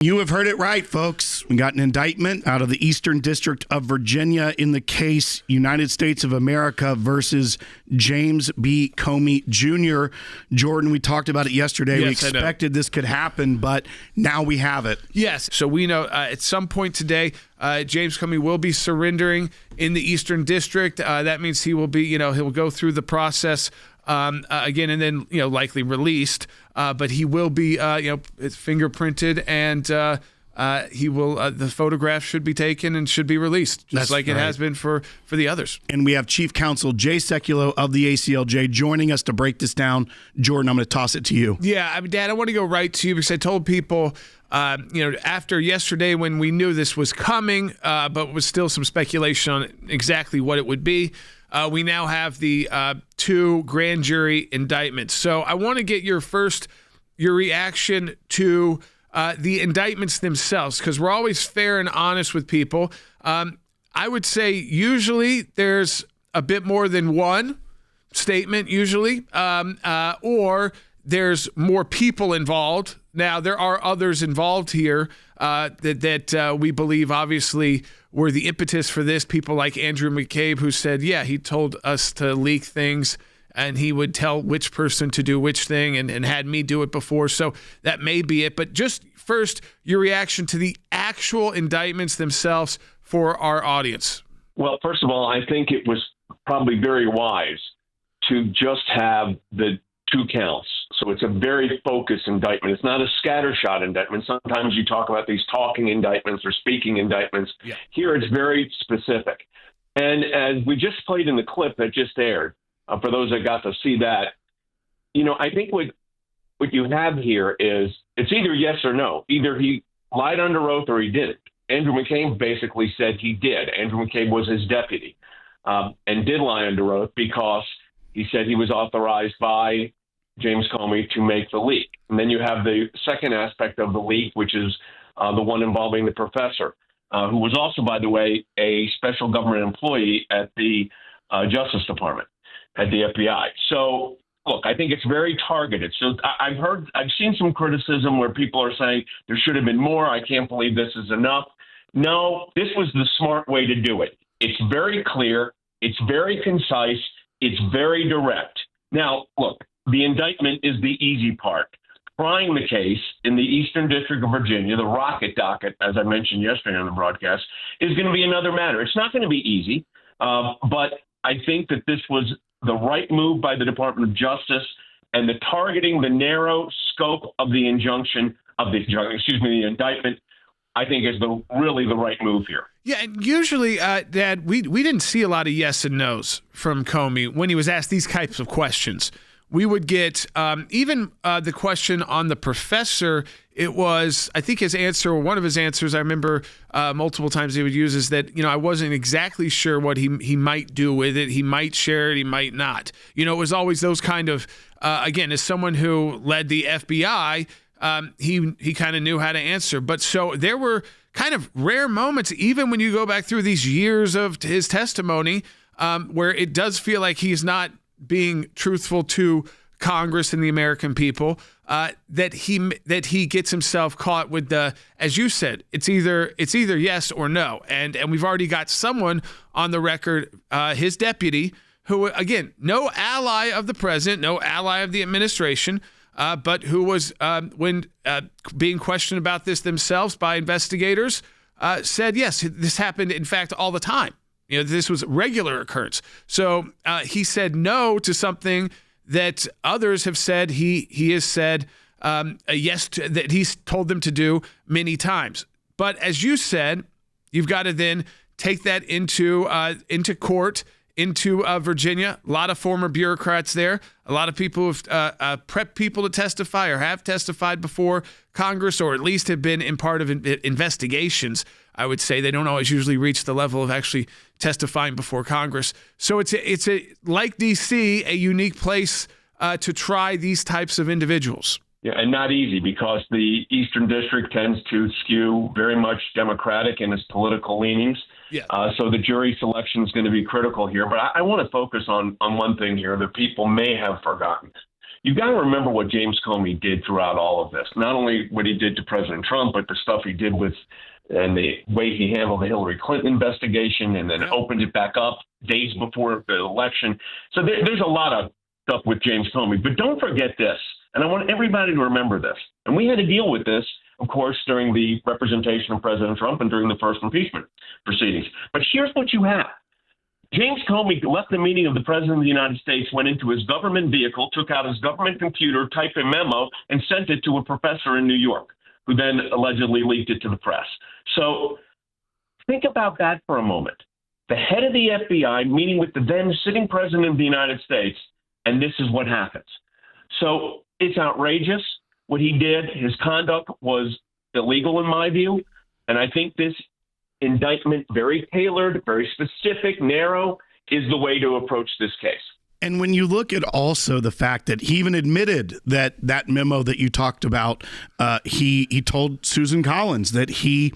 You have heard it right, folks. We got an indictment out of the Eastern District of Virginia in the case United States of America versus James B. Comey Jr. Jordan, we talked about it yesterday. Yes, we expected this could happen, but now we have it. Yes. So we know at some point today, James Comey will be surrendering in the Eastern District. That means he will be, he'll go through the process again, and then, likely released. But he will be, fingerprinted, and he will. The photograph should be taken and should be released, just That's like right. It has been for the others. And we have Chief Counsel Jay Sekulow of the ACLJ joining us to break this down. Jordan, I'm going to toss it to you. Yeah, Dad, I want to go right to you because I told people, after yesterday when we knew this was coming, but was still some speculation on exactly what it would be. We now have the two grand jury indictments. So I want to get your reaction to the indictments themselves, because we're always fair and honest with people. I would say usually there's a bit more than one statement, usually, or there's more people involved. Now, there are others involved here that we believe obviously were the impetus for this. People like Andrew McCabe, who said, he told us to leak things and he would tell which person to do which thing and had me do it before. So that may be it. But just first, your reaction to the actual indictments themselves for our audience. Well, first of all, I think it was probably very wise to just have the two counts. So it's a very focused indictment. It's not a scattershot indictment. Sometimes you talk about these talking indictments or speaking indictments. Yeah. Here it's very specific. And as we just played in the clip that just aired, for those that got to see that, I think what you have here is it's either yes or no. Either he lied under oath or he didn't. Andrew McCabe basically said he did. Andrew McCabe was his deputy and did lie under oath because he said he was authorized by James Comey to make the leak. And then you have the second aspect of the leak, which is the one involving the professor, who was also, by the way, a special government employee at the Justice Department, at the FBI. So, look, I think it's very targeted. So I've seen some criticism where people are saying there should have been more. I can't believe this is enough. No, this was the smart way to do it. It's very clear. It's very concise. It's very direct. Now, look, the indictment is the easy part. Trying the case in the Eastern District of Virginia, the rocket docket, as I mentioned yesterday on the broadcast, is going to be another matter. It's not going to be easy, but I think that this was the right move by the Department of Justice, and the targeting the narrow scope of the the indictment, I think is really the right move here. Yeah, and usually, Dad, we didn't see a lot of yes and no's from Comey when he was asked these types of questions. We would get even the question on the professor. It was, I think his answer, or one of his answers, I remember multiple times he would use is that, I wasn't exactly sure what he might do with it. He might share it, he might not. It was always those kind of, again, as someone who led the FBI, he kind of knew how to answer. But so there were kind of rare moments, even when you go back through these years of his testimony, where it does feel like he's not being truthful to Congress and the American people, that he gets himself caught with the, as you said, it's either yes or no, and we've already got someone on the record, his deputy, who again, no ally of the president, no ally of the administration, but who was when being questioned about this themselves by investigators, said yes, this happened in fact all the time. This was regular occurrence. So he said no to something that others have said he has said a yes to, that he's told them to do many times. But as you said, you've got to then take that into court, into Virginia. A lot of former bureaucrats there. A lot of people who've prepped people to testify or have testified before Congress, or at least have been in part of investigations. I would say they don't always usually reach the level of actually testifying before Congress. So it's like DC, a unique place to try these types of individuals. Yeah, and not easy because the Eastern District tends to skew very much Democratic in its political leanings. Yeah. So the jury selection is going to be critical here. But I want to focus on one thing here that people may have forgotten. you've got to remember what James Comey did throughout all of this. Not only what he did to President Trump, but the stuff he did with and the way he handled the Hillary Clinton investigation and then opened it back up days before the election. So there's a lot of stuff with James Comey. But don't forget this, and I want everybody to remember this. And we had to deal with this, of course, during the representation of President Trump and during the first impeachment proceedings. But here's what you have. James Comey left the meeting of the President of the United States, went into his government vehicle, took out his government computer, typed a memo, and sent it to a professor in New York, who then allegedly leaked it to the press. So think about that for a moment. The head of the FBI meeting with the then sitting President of the United States, and this is what happens. So it's outrageous what he did. His conduct was illegal in my view, and I think this indictment, very tailored, very specific, narrow, is the way to approach this case. And when you look at also the fact that he even admitted that that memo that you talked about, he told Susan Collins that he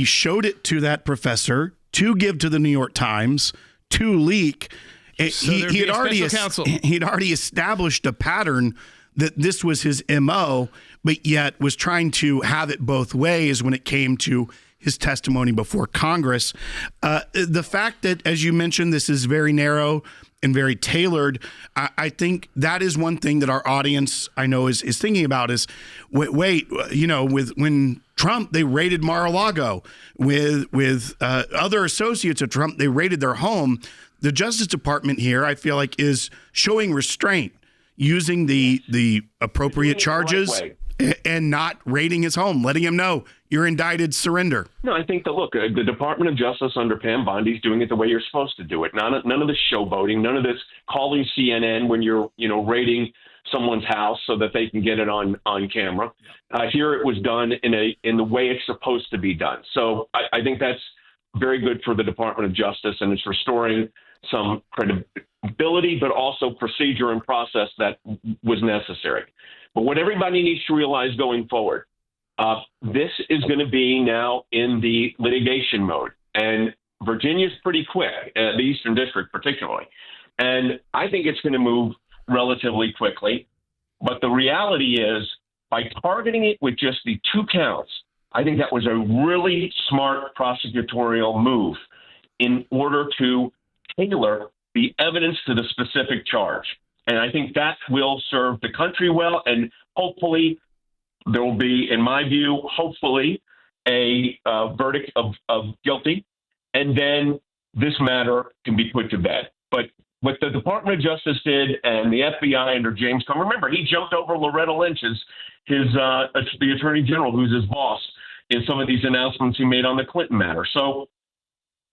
showed it to that professor to give to the New York Times to leak. So He'd already established a pattern that this was his MO, but yet was trying to have it both ways when it came to his testimony before Congress. The fact that, as you mentioned, this is very narrow and very tailored, I think that is one thing that our audience, I know, is thinking about is, when Trump, they raided Mar-a-Lago, with other associates of Trump, they raided their home. The Justice Department here, I feel like, is showing restraint, using the appropriate charges and not raiding his home, letting him know you're indicted, surrender. No, I think that, look, the Department of Justice under Pam Bondi is doing it the way you're supposed to do it. None of this showboating, none of this calling CNN when you're, raiding someone's house so that they can get it on camera. Here it was done in the way it's supposed to be done. So I think that's very good for the Department of Justice, and it's restoring some credibility, but also procedure and process that was necessary. But what everybody needs to realize going forward, this is going to be now in the litigation mode. And Virginia's pretty quick, the Eastern District particularly. And I think it's going to move relatively quickly. But the reality is, by targeting it with just the 2 counts, I think that was a really smart prosecutorial move in order to tailor the evidence to the specific charge. And I think that will serve the country well. And hopefully there will be, in my view, hopefully a verdict of guilty. And then this matter can be put to bed. But what the Department of Justice did and the FBI under James Comey, remember, he jumped over Loretta Lynch, the Attorney General, who's his boss, in some of these announcements he made on the Clinton matter. So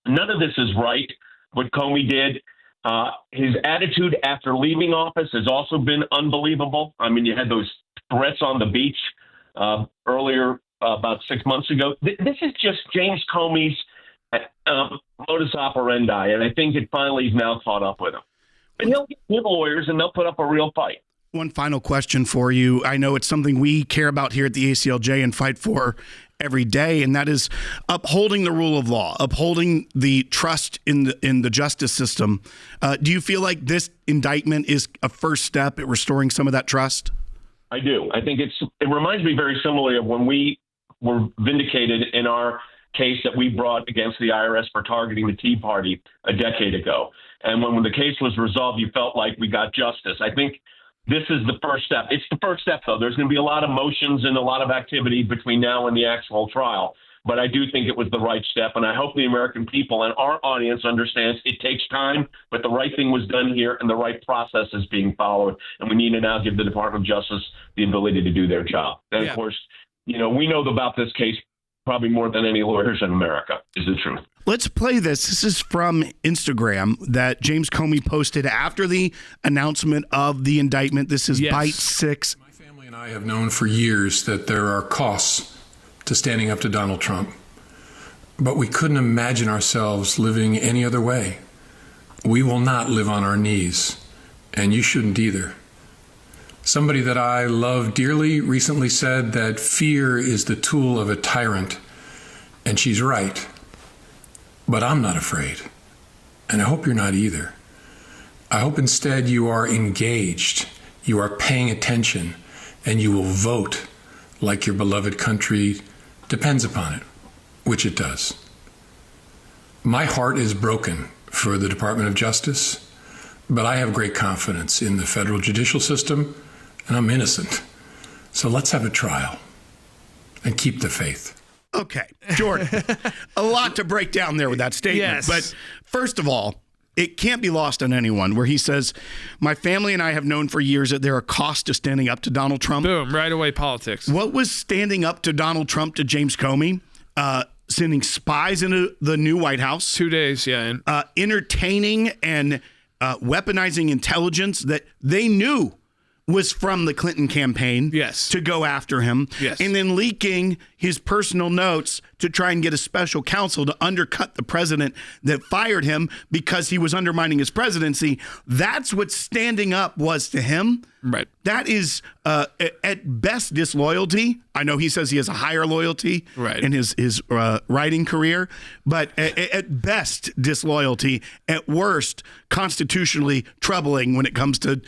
none of this is right, what Comey did. His attitude after leaving office has also been unbelievable. I mean, you had those threats on the beach earlier, about 6 months ago. This is just James Comey's modus operandi, and I think it finally is now caught up with him. But he'll get good lawyers, and they'll put up a real fight. One final question for you. I know it's something we care about here at the ACLJ and fight for every day, and that is upholding the rule of law, upholding the trust in the justice system. Do you feel like this indictment is a first step at restoring some of that trust? I do. I think it reminds me very similarly of when we were vindicated in our case that we brought against the IRS for targeting the Tea Party a decade ago. And when the case was resolved, you felt like we got justice. I think this is the first step. It's the first step, though. There's going to be a lot of motions and a lot of activity between now and the actual trial. But I do think it was the right step. And I hope the American people and our audience understands it takes time, but the right thing was done here and the right process is being followed. And we need to now give the Department of Justice the ability to do their job. And, of course, we know about this case probably more than any lawyers in America, is the truth. Let's play this. This is from Instagram that James Comey posted after the announcement of the indictment. This is Bite 6. My family and I have known for years that there are costs to standing up to Donald Trump, but we couldn't imagine ourselves living any other way. We will not live on our knees, and you shouldn't either. Somebody that I love dearly recently said that fear is the tool of a tyrant, and she's right. But I'm not afraid, and I hope you're not either. I hope instead you are engaged. you are paying attention, and you will vote like your beloved country depends upon it, which it does. My heart is broken for the Department of Justice, but I have great confidence in the federal judicial system, and I'm innocent. So let's have a trial and keep the faith. Okay, Jordan, a lot to break down there with that statement. Yes. But first of all, it can't be lost on anyone where he says, my family and I have known for years that there are costs to standing up to Donald Trump. Boom, right away politics. What was standing up to Donald Trump to James Comey? Sending spies into the new White House. 2 days, yeah. Entertaining and weaponizing intelligence that they knew was from the Clinton campaign to go after him. Yes. And then leaking his personal notes to try and get a special counsel to undercut the president that fired him because he was undermining his presidency. That's what standing up was to him. Right. That is at best disloyalty. I know he says he has a higher loyalty in his writing career, but at best disloyalty. At worst, constitutionally troubling when it comes to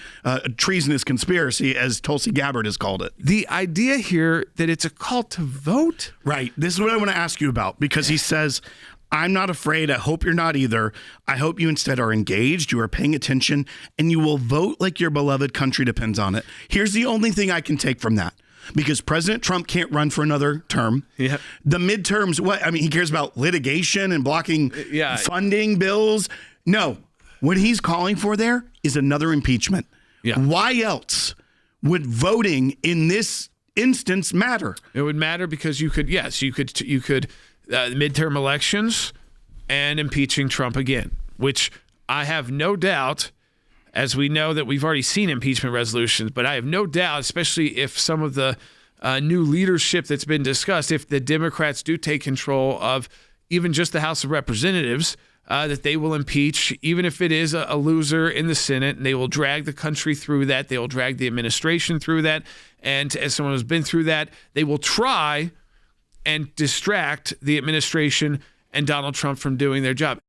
treasonous conspiracy, as Tulsi Gabbard has called it. The idea here that it's a call to vote. Right. This is what I want to ask you about, because he says, I'm not afraid. I hope you're not either. I hope you instead are engaged, you are paying attention, and you will vote like your beloved country depends on it. Here's the only thing I can take from that. Because President Trump can't run for another term. Yep. The midterms, he cares about litigation and blocking funding bills. No, what he's calling for there is another impeachment. Yeah. Why else would voting in this instance matter? It would matter because you could midterm elections and impeaching Trump again, which I have no doubt, as we know that we've already seen impeachment resolutions, but I have no doubt, especially if some of the new leadership that's been discussed, if the Democrats do take control of even just the House of Representatives, that they will impeach, even if it is a loser in the Senate, and they will drag the country through that. They will drag the administration through that. And as someone who's been through that, they will try and distract the administration and Donald Trump from doing their job.